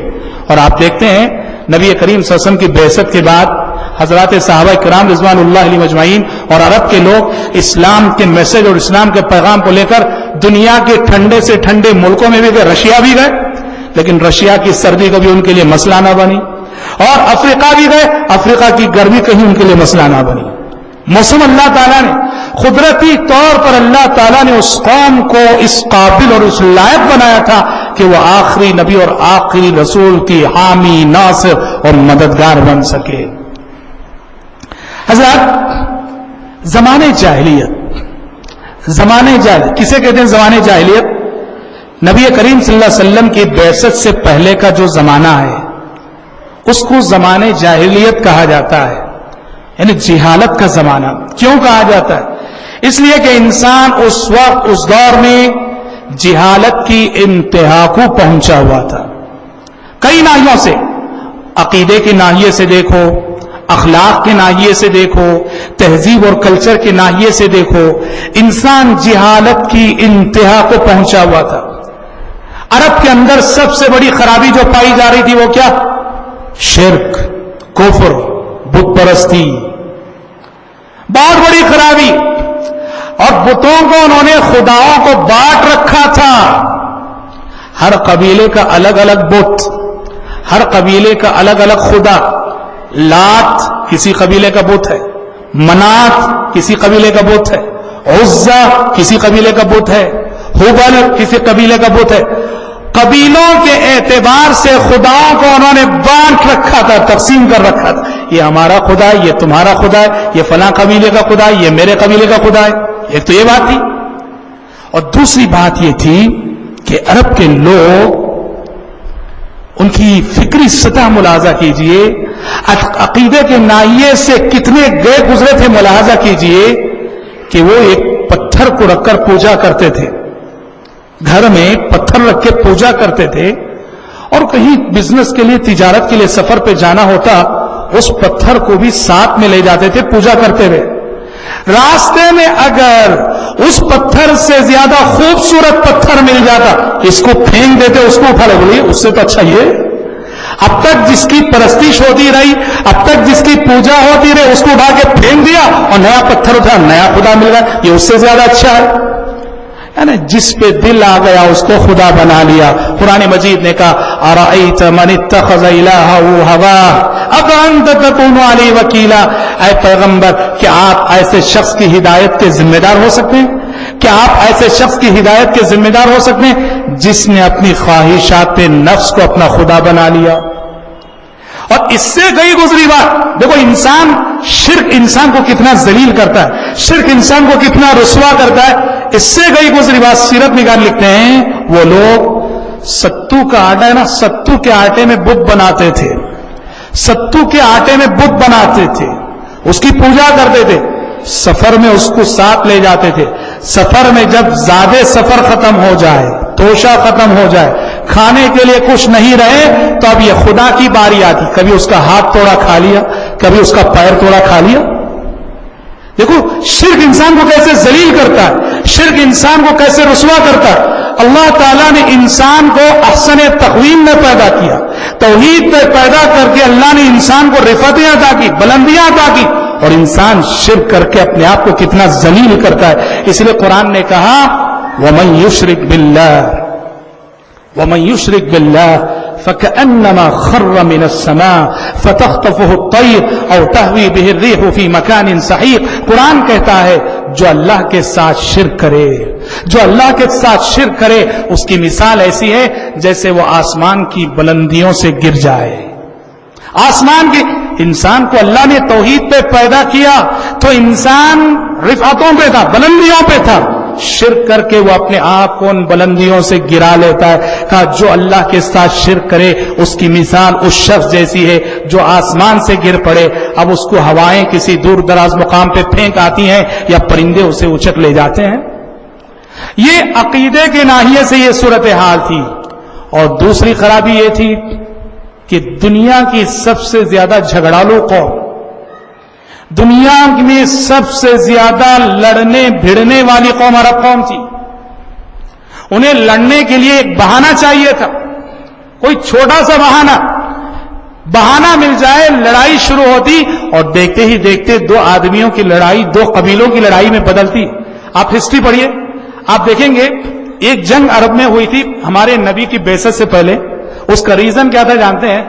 Speaker 1: اور آپ دیکھتے ہیں نبی کریم صلی اللہ علیہ وسلم کی بعثت کے بعد حضرات صحابہ کرام رضوان اللہ علیہ مجمعین اور عرب کے لوگ اسلام کے میسج اور اسلام کے پیغام کو لے کر دنیا کے ٹھنڈے سے ٹھنڈے ملکوں میں بھی گئے. رشیا بھی گئے, لیکن رشیا کی سردی کبھی ان کے لیے مسئلہ نہ بنی. اور افریقہ بھی گئے, افریقہ کی گرمی کہیں ان کے لیے مسئلہ نہ بنی. موسم اللہ تعالیٰ نے قدرتی طور پر اللہ تعالیٰ نے اس قوم کو اس قابل اور اس لائق بنایا تھا کہ وہ آخری نبی اور آخری رسول کی حامی, ناصر اور مددگار بن سکے. حضرات, زمانے جاہلیت کسے کہتے ہیں؟ زمانے جاہلیت نبی کریم صلی اللہ علیہ وسلم کی بعثت سے پہلے کا جو زمانہ ہے اس کو زمانے جاہلیت کہا جاتا ہے, یعنی جہالت کا زمانہ. کیوں کہا جاتا ہے؟ اس لیے کہ انسان اس وقت اس دور میں جہالت کی انتہا کو پہنچا ہوا تھا. کئی ناحیوں سے, عقیدے کی ناحیے سے دیکھو, اخلاق کے ناحیے سے دیکھو, تہذیب اور کلچر کے ناحیے سے دیکھو, انسان جہالت کی انتہا کو پہنچا ہوا تھا. عرب کے اندر سب سے بڑی خرابی جو پائی جا رہی تھی وہ کیا؟ شرک, کفر, بت پرستی, بہت بڑی خرابی. اور بتوں کو انہوں نے خداؤں کو بانٹ رکھا تھا. ہر قبیلے کا الگ الگ بت, ہر قبیلے کا الگ الگ خدا. لات کسی قبیلے کا بت ہے, منات کسی قبیلے کا بت ہے, عزا کسی قبیلے کا بت ہے, ہبل کسی قبیلے کا بت ہے. قبیلوں کے اعتبار سے خداؤں کو انہوں نے بانٹ رکھا تھا, تقسیم کر رکھا تھا. یہ ہمارا خدا ہے, یہ تمہارا خدا ہے, یہ فلاں قبیلے کا خدا ہے, یہ میرے قبیلے کا خدا ہے. ایک تو یہ بات تھی. اور دوسری بات یہ تھی کہ عرب کے لوگ, ان کی فکری سطح ملاحظہ کیجئے, عقیدے کے ناحیے سے کتنے گئے گزرے تھے. ملاحظہ کیجئے کہ وہ ایک پتھر کو رکھ کر پوجا کرتے تھے, گھر میں پتھر رکھ کے پوجا کرتے تھے. اور کہیں بزنس کے لیے, تجارت کے لیے سفر پہ جانا ہوتا, اس پتھر کو بھی ساتھ میں لے جاتے تھے پوجا کرتے ہوئے. راستے میں اگر اس پتھر سے زیادہ خوبصورت پتھر مل جاتا, اس کو پھینک دیتے, اس کو اٹھا لے, بولیے اس سے تو اچھا یہ. اب تک جس کی پرستش ہوتی رہی، اب تک جس کی پوجا ہوتی رہی، اس کو اٹھا کے پھینک دیا اور نیا پتھر اٹھا، نیا خدا مل گیا، یہ اس سے زیادہ اچھا ہے؟ یعنی جس پہ دل آ گیا اس کو خدا بنا لیا۔ قرآن مجید نے کہا ارأیت من اتخذ الہہ ہواہ افانت تکون علیہ وکیلا، اے پیغمبر کیا آپ ایسے شخص کی ہدایت کے ذمہ دار ہو سکتے ہیں؟ کیا آپ ایسے شخص کی ہدایت کے ذمہ دار ہو سکتے ہیں جس نے اپنی خواہشات نفس کو اپنا خدا بنا لیا؟ اور اس سے گئی گزری بات دیکھو، انسان شرک انسان کو کتنا ذلیل کرتا ہے، شرک انسان کو کتنا رسوا کرتا ہے۔ اس سے گئی گزری بات سیرت نگار لکھتے ہیں وہ لوگ ستو کا آٹا ہے نا، ستو کے آٹے میں بت بناتے تھے، ستو کے آٹے میں بت بناتے تھے، اس کی پوجا کرتے تھے، سفر میں اس کو ساتھ لے جاتے تھے، سفر میں جب زیادہ سفر ختم ہو جائے، توشہ ختم ہو جائے، کھانے کے لیے کچھ نہیں رہے تو اب یہ خدا کی باری آتی، کبھی اس کا ہاتھ توڑا کھا لیا، کبھی اس کا پیر توڑا کھا لیا۔ دیکھو شرک انسان کو کیسے ذلیل کرتا ہے، شرک انسان کو کیسے رسوا کرتا ہے۔ اللہ تعالیٰ نے انسان کو احسن تقویم میں پیدا کیا، توحید میں پیدا کر کے اللہ نے انسان کو رفعتیں عطا کی، بلندیاں عطا کی، اور انسان شرک کر کے اپنے آپ کو کتنا ذلیل کرتا ہے۔ اس لیے قرآن نے کہا وَمَن يُشْرِكْ بِاللَّهِ وَمَن يُشْرِكْ بِاللَّهِ فَكَأَنَّمَا خَرَّ مِنَ السَّمَاءِ فَتَخْطَفُهُ الطَّيْرُ أَوْ تَهْوِي بِهِ الرِّيحُ فِي مَكَانٍ سَحِيقٍ۔ قرآن کہتا ہے جو اللہ کے ساتھ شرک کرے، جو اللہ کے ساتھ شرک کرے، اس کی مثال ایسی ہے جیسے وہ آسمان کی بلندیوں سے گر جائے۔ آسمان کی انسان کو اللہ نے توحید پہ پیدا کیا تو انسان رفعتوں پہ تھا، بلندیوں پہ تھا، شرک کر کے وہ اپنے آپ کو ان بلندیوں سے گرا لیتا ہے۔ کہا جو اللہ کے ساتھ شرک کرے اس کی مثال اس شخص جیسی ہے جو آسمان سے گر پڑے، اب اس کو ہوائیں کسی دور دراز مقام پہ پھینک آتی ہیں یا پرندے اسے اچک لے جاتے ہیں۔ یہ عقیدے کے ناحیے سے یہ صورتحال تھی۔ اور دوسری خرابی یہ تھی کہ دنیا کی سب سے زیادہ جھگڑالو قوم، دنیا میں سب سے زیادہ لڑنے بھڑنے والی قوم عرب قوم تھی۔ انہیں لڑنے کے لیے ایک بہانہ چاہیے تھا، کوئی چھوٹا سا بہانہ مل جائے، لڑائی شروع ہوتی اور دیکھتے ہی دیکھتے دو آدمیوں کی لڑائی، دو قبیلوں کی لڑائی میں بدلتی۔ آپ ہسٹری پڑھیے، آپ دیکھیں گے ایک جنگ عرب میں ہوئی تھی ہمارے نبی کی بعثت سے پہلے۔ اس کا ریزن کیا تھا جانتے ہیں؟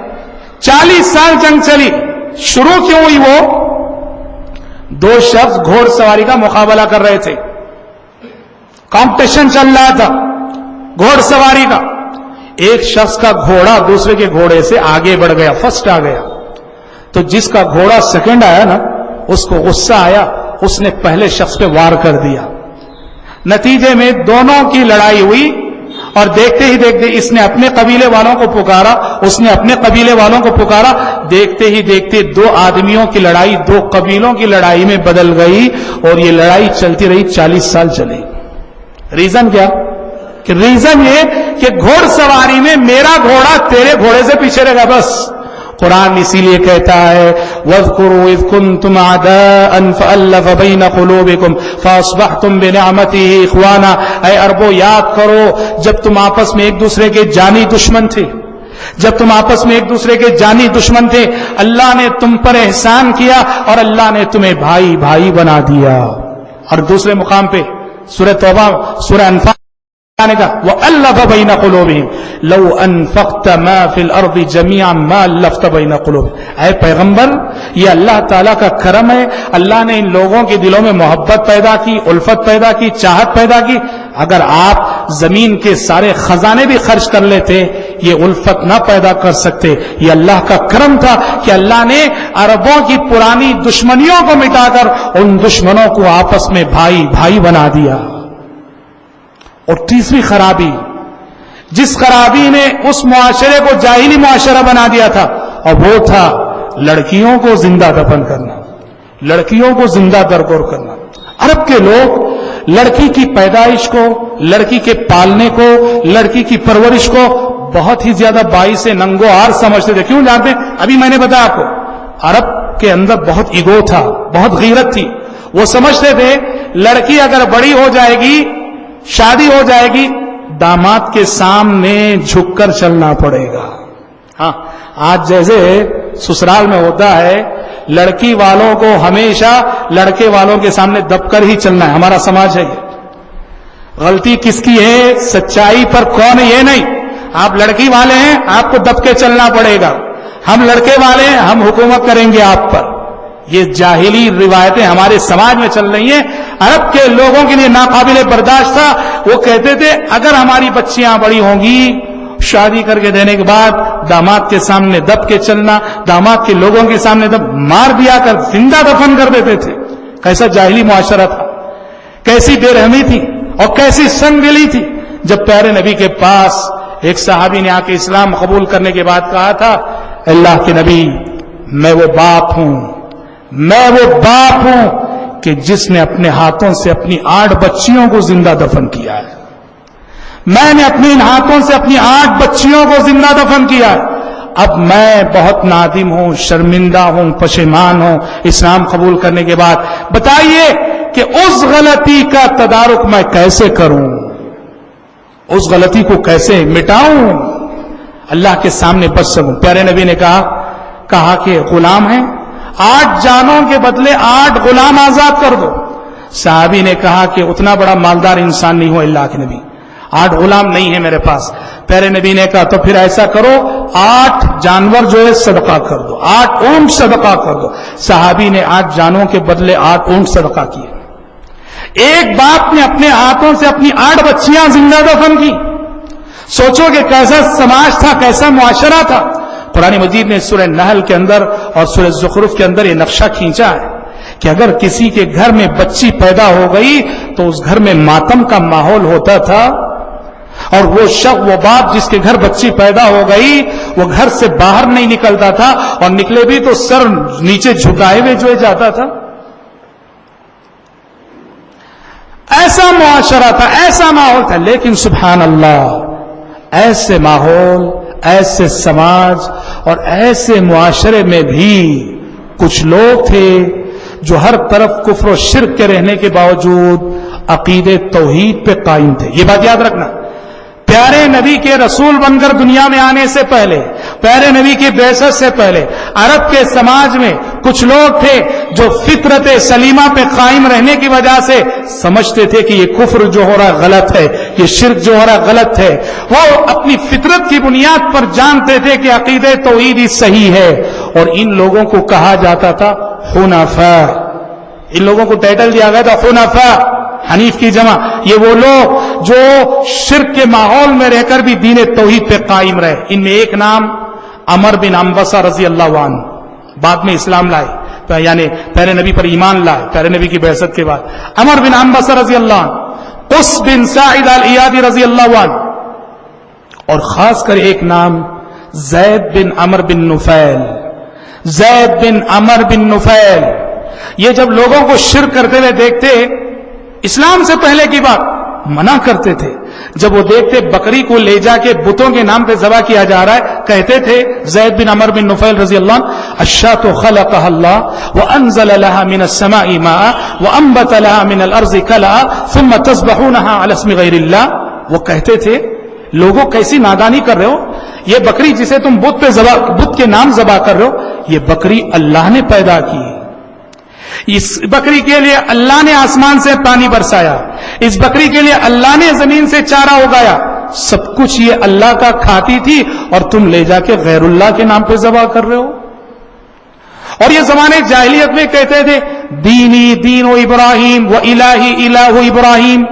Speaker 1: 40 سال جنگ چلی۔ شروع کیوں ہوئی؟ وہ دو شخص گھوڑ سواری کا مقابلہ کر رہے تھے، کمپٹیشن چل رہا تھا گھوڑ سواری کا۔ ایک شخص کا گھوڑا دوسرے کے گھوڑے سے آگے بڑھ گیا، فرسٹ آ گیا، تو جس کا گھوڑا سیکنڈ آیا نا اس کو غصہ آیا، اس نے پہلے شخص پہ وار کر دیا۔ نتیجے میں دونوں کی لڑائی ہوئی اور دیکھتے ہی دیکھتے اس نے اپنے قبیلے والوں کو پکارا، اس نے اپنے قبیلے والوں کو پکارا، دیکھتے ہی دیکھتے دو آدمیوں کی لڑائی دو قبیلوں کی لڑائی میں بدل گئی اور یہ لڑائی چلتی رہی، 40 سال چلی۔ ریزن کیا؟ کہ ریزن یہ کہ گھوڑ سواری میں میرا گھوڑا تیرے گھوڑے سے پیچھے رہے گا بس۔ قرآن اسی لیے کہتا ہے وَاذْكُرُوا إِذْ كُنْتُمْ أَعْدَاءً فَأَلَّفَ بَيْنَ قُلُوبِكُمْ فَأَصْبَحْتُمْ بِنِعْمَتِهِ إِخْوَانًا۔ اے عربوں یاد کرو جب تم آپس میں ایک دوسرے کے جانی دشمن تھے، جب تم آپس میں ایک دوسرے کے جانی دشمن تھے، اللہ نے تم پر احسان کیا اور اللہ نے تمہیں بھائی بھائی بنا دیا۔ اور دوسرے مقام پہ سورہ توبہ، سورہ انفال نے کہا وَأَلَّفَ بَيْنَ قُلُوبِهِمْ لَوْ أَنفَقْتَ مَا فِي الْأَرْضِ جَمِيعًا مَا أَلَّفْتَ بَيْنَ قُلُوبِهِمْ۔ اے پیغمبر یہ اللہ تعالیٰ کا کرم ہے، اللہ نے ان لوگوں کے دلوں میں محبت پیدا کی، الفت پیدا کی، چاہت پیدا کی۔ اگر آپ زمین کے سارے خزانے بھی خرچ کر لیتے یہ الفت نہ پیدا کر سکتے۔ یہ اللہ کا کرم تھا کہ اللہ نے عربوں کی پرانی دشمنیوں کو مٹا کر ان دشمنوں کو آپس میں بھائی بھائی بنا دیا۔ اور تیسری خرابی، جس خرابی نے اس معاشرے کو جاہلی معاشرہ بنا دیا تھا، اور وہ تھا لڑکیوں کو زندہ دفن کرنا، لڑکیوں کو زندہ درگور کرنا۔ عرب کے لوگ لڑکی کی پیدائش کو، لڑکی کے پالنے کو، لڑکی کی پرورش کو بہت ہی زیادہ باعث ننگو آر سمجھتے تھے۔ کیوں جانتے؟ ابھی میں نے بتایا آپ کو، عرب کے اندر بہت ایگو تھا، بہت غیرت تھی۔ وہ سمجھتے تھے لڑکی اگر بڑی ہو جائے گی، شادی ہو جائے گی، داماد کے سامنے جھک کر چلنا پڑے گا۔ ہاں آج جیسے سسرال میں ہوتا ہے لڑکی والوں کو ہمیشہ لڑکے والوں کے سامنے دب کر ہی چلنا ہے، ہمارا سماج ہے یہ. غلطی کس کی ہے، سچائی پر کون ہے یہ نہیں. آپ لڑکی والے ہیں آپ کو دب کے چلنا پڑے گا، ہم لڑکے والے ہیں ہم حکومت کریں گے آپ پر. یہ جاہلی روایتیں ہمارے سماج میں چل رہی ہیں. عرب کے لوگوں کے لیے ناقابل برداشت تھا. وہ کہتے تھے اگر ہماری بچیاں بڑی ہوں گی شادی کر کے دینے کے بعد داماد کے سامنے دب کے چلنا، داماد کے لوگوں کے سامنے دب مار دیا کر زندہ دفن کر دیتے تھے. کیسا جاہلی معاشرہ تھا، کیسی بے رحمی تھی اور کیسی سنگ دلی تھی. جب پیارے نبی کے پاس ایک صحابی نے آ کے اسلام قبول کرنے کے بعد کہا تھا اللہ کے نبی میں وہ باپ ہوں کہ جس نے اپنے ہاتھوں سے اپنی 8 بچیوں کو زندہ دفن کیا ہے. میں نے اپنے ان ہاتھوں سے اپنی 8 بچیوں کو زندہ دفن کیا ہے. اب میں بہت نادم ہوں، شرمندہ ہوں، پشیمان ہوں اسلام قبول کرنے کے بعد. بتائیے کہ اس غلطی کا تدارک میں کیسے کروں، اس غلطی کو کیسے مٹاؤں، اللہ کے سامنے بچ سکوں. پیارے نبی نے کہا کہ غلام ہیں 8 جانوں کے بدلے 8 غلام آزاد کر دو. صحابی نے کہا کہ اتنا بڑا مالدار انسان نہیں ہو اللہ کے نبی، 8 غلام نہیں ہے میرے پاس. پیارے نبی نے کہا تو پھر ایسا کرو 8 جانور جو ہے صدقہ کر دو، 8 اونٹ صدقہ کر دو. صحابی نے 8 جانوں کے بدلے 8 اونٹ صدقہ کیے. ایک باپ نے اپنے ہاتھوں سے اپنی 8 بچیاں زندہ دفن کی. سوچو کہ کیسا سماج تھا، کیسا معاشرہ تھا. قرآن مجید نے سورہ نحل کے اندر اور سورہ زخرف کے اندر یہ نقشہ کھینچا ہے کہ اگر کسی کے گھر میں بچی پیدا ہو گئی تو اس گھر میں ماتم کا ماحول ہوتا تھا، اور وہ شخص وہ باپ جس کے گھر بچی پیدا ہو گئی وہ گھر سے باہر نہیں نکلتا تھا، اور نکلے بھی تو سر نیچے جھکائے ہوئے جو جاتا تھا. ایسا معاشرہ تھا، ایسا ماحول تھا. لیکن سبحان اللہ ایسے ماحول، ایسے سماج اور ایسے معاشرے میں بھی کچھ لوگ تھے جو ہر طرف کفر و شرک کے رہنے کے باوجود عقیدے توحید پہ قائم تھے. یہ بات یاد رکھنا، پیارے نبی کے رسول بن کر دنیا میں آنے سے پہلے، پیارے نبی کی بعثت سے پہلے عرب کے سماج میں کچھ لوگ تھے جو فطرت سلیمہ پہ قائم رہنے کی وجہ سے سمجھتے تھے کہ یہ کفر جو ہو رہا غلط ہے، یہ شرک جو ہو رہا غلط ہے. وہ اپنی فطرت کی بنیاد پر جانتے تھے کہ عقیدہ توحید ہی صحیح ہے. اور ان لوگوں کو کہا جاتا تھا حنفاء. ان لوگوں کو ٹائٹل دیا گیا تھا حنفاء، حنیف کی جمع. یہ وہ لوگ جو شرک کے ماحول میں رہ کر بھی دین توحید پہ قائم رہے. ان میں ایک نام عمر بن عنبسہ رضی اللہ عنہ، بعد میں اسلام لائے، یعنی پیارے نبی پر ایمان لائے پیارے نبی کی بعثت کے بعد. عمر بن عنبسہ رضی اللہ عنہ، قس بن ساعد الایادی رضی اللہ عنہ، اور خاص کر ایک نام زید بن عمر بن نفیل. زید بن عمر بن نفیل یہ جب لوگوں کو شرک کرتے ہوئے دیکھتے، اسلام سے پہلے کی بات، منع کرتے تھے. جب وہ دیکھتے بکری کو لے جا کے بتوں کے نام پہ ذبح کیا جا رہا ہے، کہتے تھے زید بن عمر بن نفیل رضی اللہ عنہ الشاۃ خلقها اللہ وانزل لها من السماء ماء وانبت لها من الارض كلأ ثم تذبحونها على اسم غیر اللہ. وہ کہتے تھے لوگوں کیسی نادانی کر رہے ہو، یہ بکری جسے تم بت کے نام ذبح کر رہے ہو یہ بکری اللہ نے پیدا کی. اس بکری کے لیے اللہ نے آسمان سے پانی برسایا، اس بکری کے لیے اللہ نے زمین سے چارہ اگایا، سب کچھ یہ اللہ کا کھاتی تھی اور تم لے جا کے غیر اللہ کے نام پہ ذبح کر رہے ہو. اور یہ زمانے جاہلیت میں کہتے تھے دینی دین و ابراہیم و الہی الہ ابراہیم،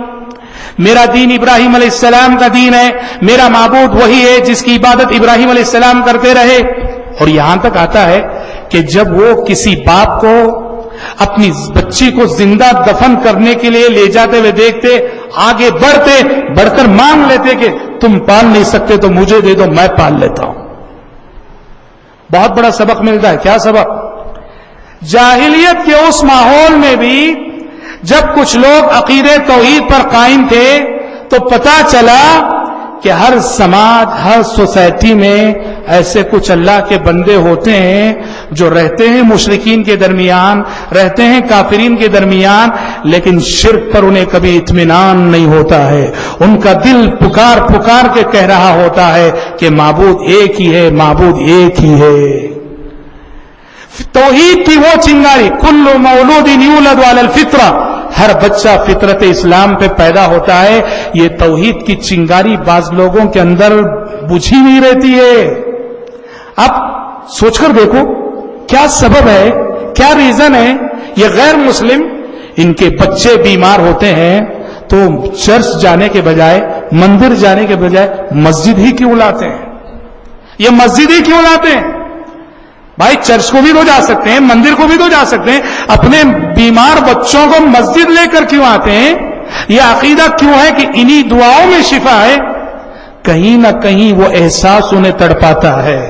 Speaker 1: میرا دین ابراہیم علیہ السلام کا دین ہے، میرا معبود وہی ہے جس کی عبادت ابراہیم علیہ السلام کرتے رہے. اور یہاں تک آتا ہے کہ جب وہ کسی باپ کو اپنی بچی کو زندہ دفن کرنے کے لیے لے جاتے ہوئے دیکھتے، آگے بڑھ کر مانگ لیتے کہ تم پال نہیں سکتے تو مجھے دے دو میں پال لیتا ہوں. بہت بڑا سبق ملتا ہے. کیا سبق؟ جاہلیت کے اس ماحول میں بھی جب کچھ لوگ عقیدے توحید پر قائم تھے تو پتا چلا کہ ہر سماج ہر سوسائٹی میں ایسے کچھ اللہ کے بندے ہوتے ہیں جو رہتے ہیں مشرکین کے درمیان، رہتے ہیں کافرین کے درمیان، لیکن شرک پر انہیں کبھی اطمینان نہیں ہوتا ہے. ان کا دل پکار پکار کے کہہ رہا ہوتا ہے کہ معبود ایک ہی ہے، معبود ایک ہی ہے. توحید کی وہ چنگاری، کل مولود یولد علی الفطرہ، ہر بچہ فطرت اسلام پہ پیدا ہوتا ہے. یہ توحید کی چنگاری بعض لوگوں کے اندر بجھی نہیں رہتی ہے. اب سوچ کر دیکھو کیا سبب ہے، کیا ریزن ہے. یہ غیر مسلم، ان کے بچے بیمار ہوتے ہیں تو چرچ جانے کے بجائے، مندر جانے کے بجائے مسجد ہی کیوں لاتے ہیں؟ یہ مسجد ہی کیوں لاتے ہیں؟ بھائی چرچ کو بھی تو جا سکتے ہیں، مندر کو بھی تو جا سکتے ہیں، اپنے بیمار بچوں کو مسجد لے کر کیوں آتے ہیں؟ یہ عقیدہ کیوں ہے کہ انہی دعاؤں میں شفا ہے؟ کہیں نہ کہیں وہ احساس انہیں تڑپاتا ہے،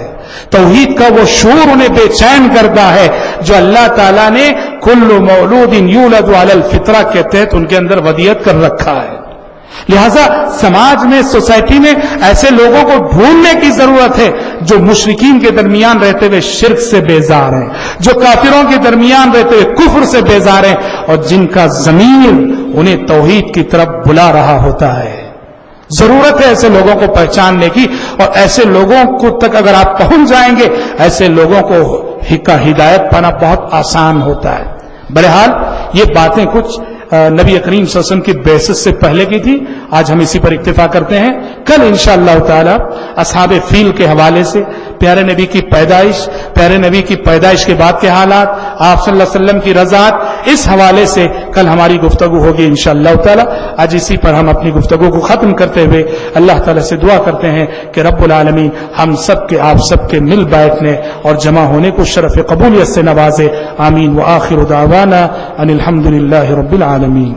Speaker 1: توحید کا وہ شعور انہیں بے چین کرتا ہے جو اللہ تعالیٰ نے کل مولود یولد علی الفطرہ کے تحت ان کے اندر ودیعت کر رکھا ہے. لہذا سماج میں، سوسائٹی میں ایسے لوگوں کو ڈھونڈنے کی ضرورت ہے جو مشرکین کے درمیان رہتے ہوئے شرک سے بیزار ہیں، جو کافروں کے درمیان رہتے ہوئے کفر سے بیزار ہیں، اور جن کا ضمیر انہیں توحید کی طرف بلا رہا ہوتا ہے. ضرورت ہے ایسے لوگوں کو پہچاننے کی، اور ایسے لوگوں کو تک اگر آپ پہنچ جائیں گے، ایسے لوگوں کو ہدایت پانا بہت آسان ہوتا ہے. بہرحال یہ باتیں کچھ نبی کریم صلی اللہ علیہ وسلم کی بعثت سے پہلے کی تھی. آج ہم اسی پر اکتفا کرتے ہیں. کل انشاءاللہ تعالی اصحاب فیل کے حوالے سے، پیارے نبی کی پیدائش، پیارے نبی کی پیدائش کے بعد کے حالات، آپ صلی اللہ علیہ وسلم کی رضاعت، اس حوالے سے کل ہماری گفتگو ہوگی انشاءاللہ تعالی. آج اسی پر ہم اپنی گفتگو کو ختم کرتے ہوئے اللہ تعالی سے دعا کرتے ہیں کہ رب العالمین ہم سب کے، آپ سب کے مل بیٹھنے اور جمع ہونے کو شرف قبولیت سے نوازے. آمین. وآخر دعوانا ان الحمد للہ رب العالمین.